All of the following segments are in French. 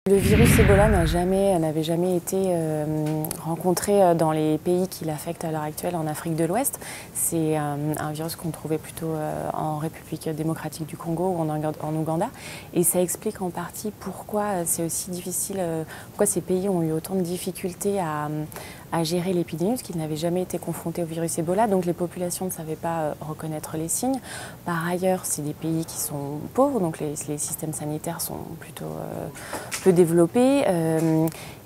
Le virus Ebola n'avait jamais été rencontré dans les pays qui l'affectent à l'heure actuelle en Afrique de l'Ouest. C'est un virus qu'on trouvait plutôt en République démocratique du Congo ou en Ouganda. Et ça explique en partie pourquoi c'est aussi difficile, pourquoi ces pays ont eu autant de difficultés à gérer l'épidémie, parce qu'ils n'avaient jamais été confrontés au virus Ebola. Donc les populations ne savaient pas reconnaître les signes. Par ailleurs, c'est des pays qui sont pauvres, donc les systèmes sanitaires sont plutôt peu développés.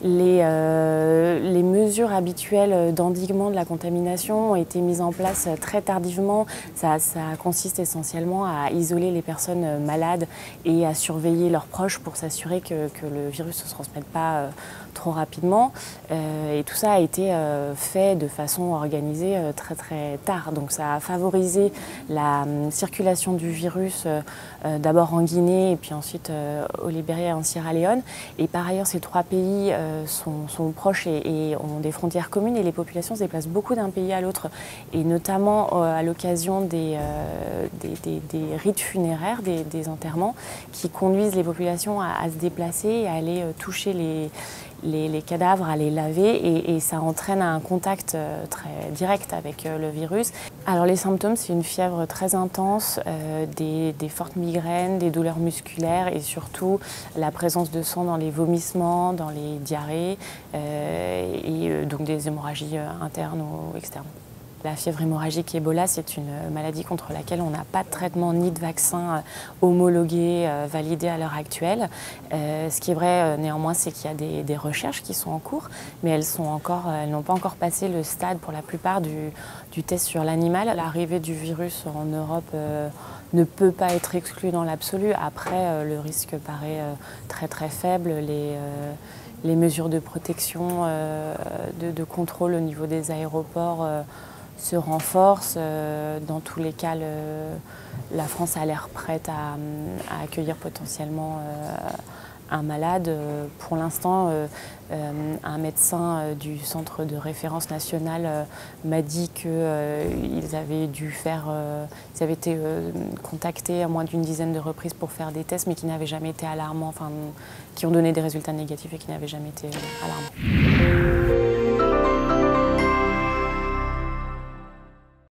Les mesures habituelles d'endiguement de la contamination ont été mises en place très tardivement. Ça consiste essentiellement à isoler les personnes malades et à surveiller leurs proches pour s'assurer que le virus ne se transmette pas trop rapidement. Et tout ça a été fait de façon organisée très très tard. Donc ça a favorisé la circulation du virus d'abord en Guinée et puis ensuite au Libéria et en Sierra Leone. Et par ailleurs, ces trois pays sont proches et ont des frontières communes et les populations se déplacent beaucoup d'un pays à l'autre. Et notamment à l'occasion des rites funéraires, des enterrements, qui conduisent les populations à se déplacer et à aller toucher les cadavres, à les laver et ça entraîne un contact très direct avec le virus. Alors les symptômes, c'est une fièvre très intense, des fortes migraines, des douleurs musculaires et surtout la présence de sang dans les vomissements, dans les diarrhées et donc des hémorragies internes ou externes. La fièvre hémorragique Ebola, c'est une maladie contre laquelle on n'a pas de traitement ni de vaccin homologué, validé à l'heure actuelle. Ce qui est vrai néanmoins, c'est qu'il y a des recherches qui sont en cours, mais elles n'ont pas encore passé le stade pour la plupart du test sur l'animal. L'arrivée du virus en Europe ne peut pas être exclue dans l'absolu. Après, le risque paraît très très faible. Les mesures de protection, de contrôle au niveau des aéroports se renforcent. Dans tous les cas, la France a l'air prête à accueillir potentiellement un malade. Pour l'instant, un médecin du centre de référence national m'a dit qu'ils avaient ils avaient été contactés à moins d'une dizaine de reprises pour faire des tests, mais qui n'avaient jamais été alarmants, enfin, qui ont donné des résultats négatifs et qui n'avaient jamais été alarmants.